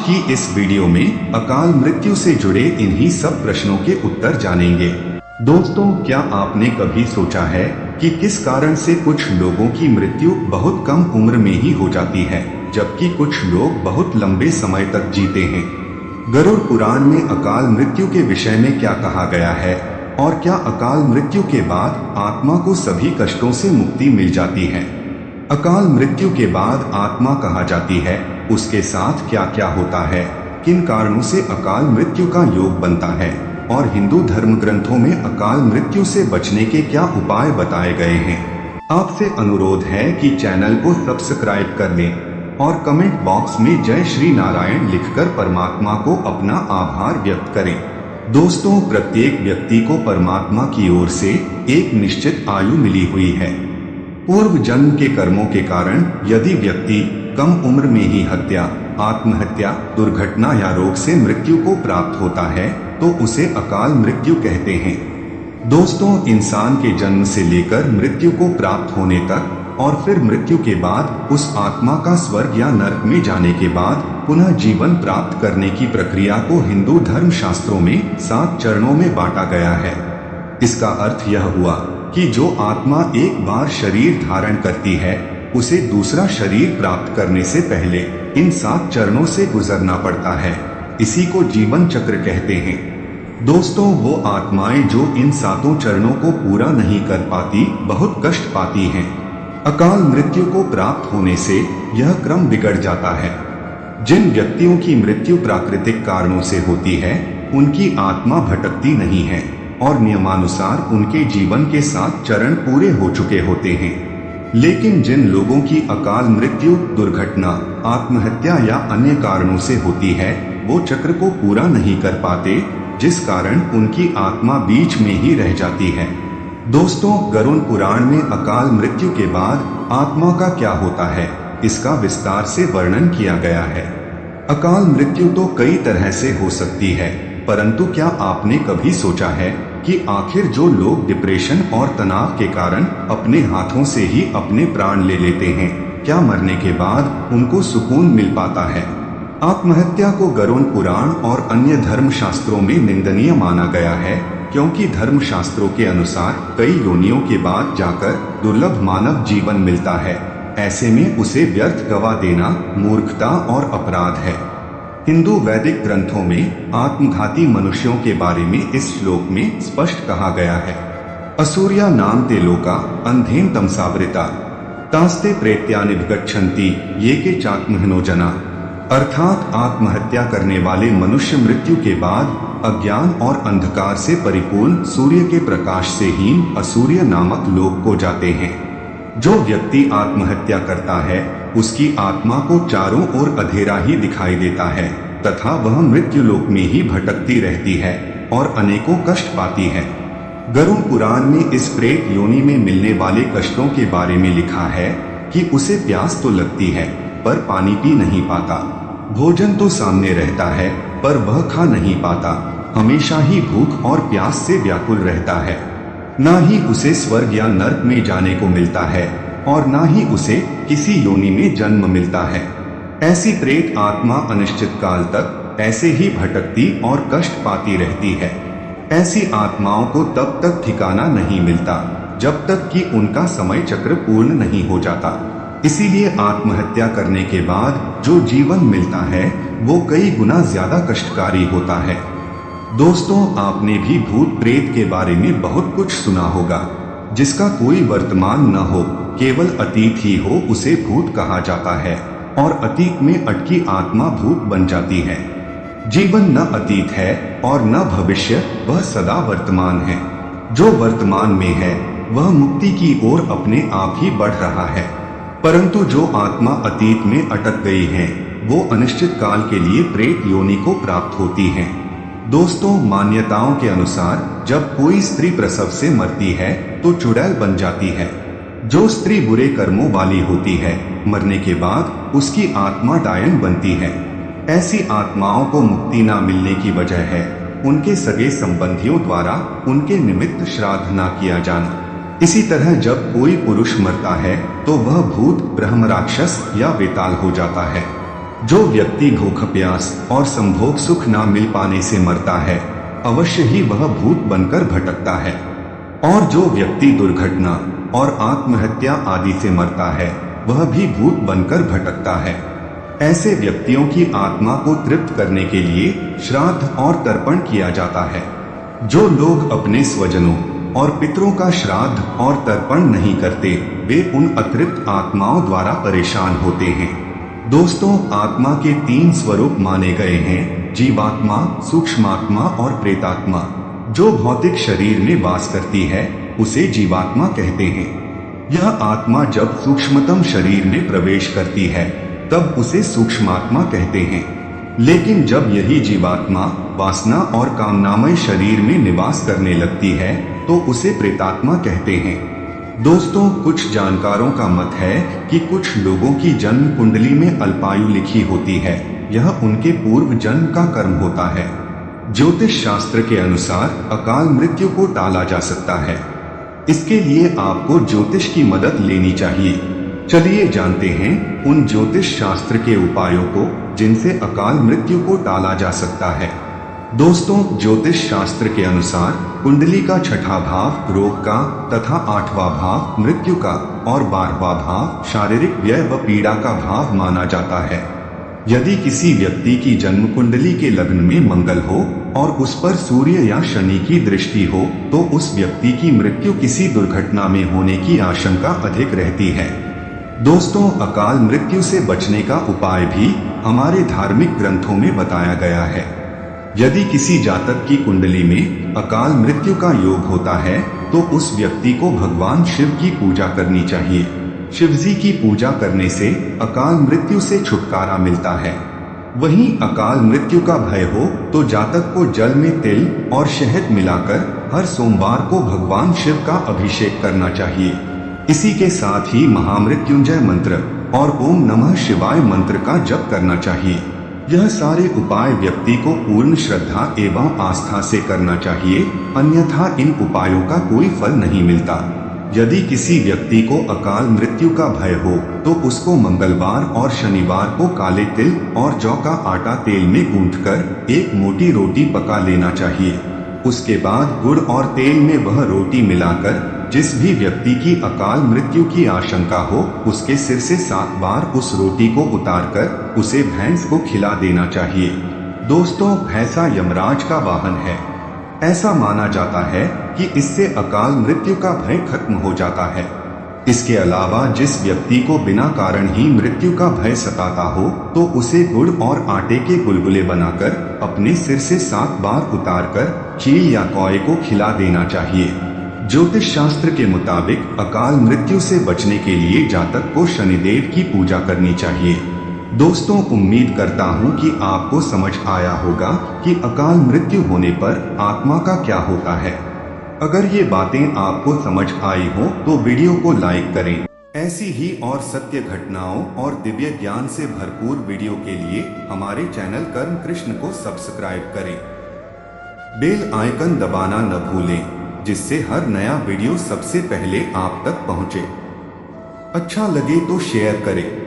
की इस वीडियो में अकाल मृत्यु से जुड़े इन्हीं सब प्रश्नों के उत्तर जानेंगे। दोस्तों, क्या आपने कभी सोचा है कि किस कारण से कुछ लोगों की मृत्यु बहुत कम उम्र में ही हो जाती है, जबकि कुछ लोग बहुत लंबे समय तक जीते हैं? गरुड़ पुराण में अकाल मृत्यु के विषय में क्या कहा गया है और क्या अकाल मृत्यु के बाद आत्मा को सभी कष्टों से मुक्ति मिल जाती है? अकाल मृत्यु के बाद आत्मा कहा जाती है, उसके साथ क्या क्या होता है, किन कारणों से अकाल मृत्यु का योग बनता है और हिंदू धर्म ग्रंथों में अकाल मृत्यु से बचने के क्या उपाय बताए गए हैं। आपसे अनुरोध है कि चैनल को सब्सक्राइब कर लें और कमेंट बॉक्स में जय श्री नारायण लिखकर परमात्मा को अपना आभार व्यक्त करें। दोस्तों, प्रत्येक व्यक्ति को परमात्मा की ओर से एक निश्चित आयु मिली हुई है। पूर्व जन्म के कर्मों के कारण यदि व्यक्ति कम उम्र में ही हत्या, आत्महत्या, दुर्घटना या रोग से मृत्यु को प्राप्त होता है तो उसे अकाल मृत्यु कहते हैं। दोस्तों, इंसान के जन्म से लेकर मृत्यु को प्राप्त होने तक और फिर मृत्यु के बाद उस आत्मा का स्वर्ग या नरक में जाने के बाद पुनः जीवन प्राप्त करने की प्रक्रिया को हिंदू धर्म शास्त्रों में 7 चरणों में बांटा गया है। इसका अर्थ यह हुआ कि जो आत्मा एक बार शरीर धारण करती है उसे दूसरा शरीर प्राप्त करने से पहले इन 7 चरणों से गुजरना पड़ता है। इसी को जीवन चक्र कहते हैं। दोस्तों, वो आत्माएं जो इन 7 चरणों को पूरा नहीं कर पाती बहुत कष्ट पाती हैं। अकाल मृत्यु को प्राप्त होने से यह क्रम बिगड़ जाता है। जिन व्यक्तियों की मृत्यु प्राकृतिक कारणों से होती है उनकी आत्मा भटकती नहीं है और नियमानुसार उनके जीवन के 7 चरण पूरे हो चुके होते हैं। लेकिन जिन लोगों की अकाल मृत्यु दुर्घटना, आत्महत्या या अन्य कारणों से होती है वो चक्र को पूरा नहीं कर पाते, जिस कारण उनकी आत्मा बीच में ही रह जाती है। दोस्तों, गरुड़ पुराण में अकाल मृत्यु के बाद आत्मा का क्या होता है इसका विस्तार से वर्णन किया गया है। अकाल मृत्यु तो कई तरह से हो सकती है, परंतु क्या आपने कभी सोचा है कि आखिर जो लोग डिप्रेशन और तनाव के कारण अपने हाथों से ही अपने प्राण ले लेते हैं, क्या मरने के बाद उनको सुकून मिल पाता है? आत्महत्या को गरुड़ पुराण और अन्य धर्म शास्त्रों में निंदनीय माना गया है, क्योंकि धर्म शास्त्रों के अनुसार कई योनियों के बाद जाकर दुर्लभ मानव जीवन मिलता है। ऐसे में उसे व्यर्थ गवा देना मूर्खता और अपराध है। हिंदू वैदिक ग्रंथों में आत्मघाती मनुष्यों के बारे में इस श्लोक में स्पष्ट कहा गया है। असूर्या नाम ते लोका अंधेन तमसावृता तास्ते प्रेत्यानिभिगच्छन्ति ये के चात्महनो जना। अर्थात आत्महत्या करने वाले मनुष्य मृत्यु के बाद अज्ञान और अंधकार से परिपूर्ण सूर्य के प्रकाश से हीन असूर्य नामक लोक को जाते हैं। जो व्यक्ति आत्महत्या करता है उसकी आत्मा को चारों ओर अंधेरा ही दिखाई देता है तथा वह मृत्यु लोक में ही भटकती रहती है और अनेकों कष्ट पाती है। गरुड़ पुराण में इस प्रेत योनि में मिलने वाले कष्टों के बारे में लिखा है कि उसे प्यास तो लगती है पर पानी पी नहीं पाता, भोजन तो सामने रहता है पर वह खा नहीं पाता, हमेशा ही भूख और प्यास से व्याकुल रहता है। ना ही उसे स्वर्ग या नरक में जाने को मिलता है और ना ही उसे किसी योनि में जन्म मिलता है। ऐसी प्रेत आत्मा अनिश्चित काल तक ऐसे ही भटकती और कष्ट पाती रहती है। ऐसी आत्माओं को तब तक ठिकाना नहीं मिलता जब तक कि उनका समय चक्र पूर्ण नहीं हो जाता। इसीलिए आत्महत्या करने के बाद जो जीवन मिलता है वो कई गुना ज्यादा कष्टकारी होता है। दोस्तों, आपने भी भूत प्रेत के बारे में बहुत कुछ सुना होगा। जिसका कोई वर्तमान न हो, केवल अतीत ही हो, उसे भूत कहा जाता है और अतीत में अटकी आत्मा भूत बन जाती है। जीवन न अतीत है और न भविष्य, वह सदा वर्तमान है। जो वर्तमान में है वह मुक्ति की ओर अपने आप ही बढ़ रहा है, परंतु जो आत्मा अतीत में अटक गई है वो अनिश्चित काल के लिए प्रेत योनि को प्राप्त होती है। दोस्तों, मान्यताओं के अनुसार जब कोई स्त्री प्रसव से मरती है तो चुड़ैल बन जाती है। जो स्त्री बुरे कर्मों वाली होती है मरने के बाद उसकी आत्मा डायन बनती है। ऐसी आत्माओं को मुक्ति न मिलने की वजह है उनके सगे संबंधियों द्वारा उनके निमित्त श्राद्ध न किया जाना। इसी तरह जब कोई पुरुष मरता है तो वह भूत, ब्रह्म, राक्षस या वेताल हो जाता है। जो व्यक्ति भूख प्यास और संभोग सुख ना मिल पाने से मरता है, अवश्य ही वह भूत बनकर भटकता है। और जो व्यक्ति दुर्घटना और आत्महत्या आदि से मरता है, वह भी भूत बनकर भटकता है। ऐसे व्यक्तियों की आत्मा को तृप्त करने के लिए श्राद्ध और तर्पण किया जाता है। जो लोग अपने स्वजनों और पितरों का श्राद्ध और तर्पण नहीं करते, वे उन अतृप्त आत्माओं द्वारा परेशान होते हैं। दोस्तों, आत्मा के 3 स्वरूप माने गए हैं: जीवात्मा, सूक्ष्मात्मा और प्रेतात्मा। जो भौतिक शरीर में वास करती है, उसे जीवात्मा कहते हैं। यह आत्मा जब सूक्ष्मतम शरीर में प्रवेश करती है, तब उसे सूक्ष्मात्मा कहते हैं। लेकिन जब यही जीवात्मा वासना और कामनामय शरीर में निवास करने लगती है, तो उसे प्रेतात्मा कहते हैं। दोस्तों, कुछ जानकारों का मत है कि कुछ लोगों की जन्म कुंडली में अल्पायु लिखी होती है। यह उनके पूर्व जन्म का कर्म होता है। ज्योतिष शास्त्र के अनुसार अकाल मृत्यु को टाला जा सकता है। इसके लिए आपको ज्योतिष की मदद लेनी चाहिए। चलिए जानते हैं उन ज्योतिष शास्त्र के उपायों को जिनसे अकाल मृत्यु को टाला जा सकता है। दोस्तों, ज्योतिष शास्त्र के अनुसार कुंडली का 6वां भाव रोग का तथा 8वां भाव मृत्यु का और 12वां भाव शारीरिक व्यय व पीड़ा का भाव माना जाता है। यदि किसी व्यक्ति की जन्म कुंडली के लग्न में मंगल हो और उस पर सूर्य या शनि की दृष्टि हो, तो उस व्यक्ति की मृत्यु किसी दुर्घटना में होने की आशंका अधिक रहती है। दोस्तों, अकाल मृत्यु से बचने का उपाय भी हमारे धार्मिक ग्रंथों में बताया गया है। यदि किसी जातक की कुंडली में अकाल मृत्यु का योग होता है, तो उस व्यक्ति को भगवान शिव की पूजा करनी चाहिए। शिवजी की पूजा करने से अकाल मृत्यु से छुटकारा मिलता है। वहीं अकाल मृत्यु का भय हो तो जातक को जल में तिल और शहद मिलाकर हर सोमवार को भगवान शिव का अभिषेक करना चाहिए। इसी के साथ ही महामृत्युंजय मंत्र और ओम नमः शिवाय मंत्र का जप करना चाहिए। यह सारे उपाय व्यक्ति को पूर्ण श्रद्धा एवं आस्था से करना चाहिए, अन्यथा इन उपायों का कोई फल नहीं मिलता। यदि किसी व्यक्ति को अकाल मृत्यु का भय हो, तो उसको मंगलवार और शनिवार को काले तिल और जौ का आटा तेल में गूंथकर एक मोटी रोटी पका लेना चाहिए। उसके बाद गुड़ और तेल में वह रोटी मिलाकर जिस भी व्यक्ति की अकाल मृत्यु की आशंका हो, उसके सिर से 7 बार उस रोटी को उतारकर उसे भैंस को खिला देना चाहिए। दोस्तों, भैंसा यमराज का वाहन है। ऐसा माना जाता है कि इससे अकाल मृत्यु का भय खत्म हो जाता है। इसके अलावा जिस व्यक्ति को बिना कारण ही मृत्यु का भय सताता हो, तो उसे गुड़ और आटे के गुलगुले बनाकर अपने सिर से 7 बार उतारकर चील या कौए को खिला देना चाहिए। ज्योतिष शास्त्र के मुताबिक अकाल मृत्यु से बचने के लिए जातक को शनिदेव की पूजा करनी चाहिए। दोस्तों, उम्मीद करता हूं कि आपको समझ आया होगा कि अकाल मृत्यु होने पर आत्मा का क्या होता है। अगर ये बातें आपको समझ आई हो तो वीडियो को लाइक करें। ऐसी ही और सत्य घटनाओं और दिव्य ज्ञान से भरपूर वीडियो के लिए हमारे चैनल कर्म कृष्ण को सब्सक्राइब करें। बेल आइकन दबाना न भूलें, जिससे हर नया वीडियो सबसे पहले आप तक पहुंचे। अच्छा लगे तो शेयर करें।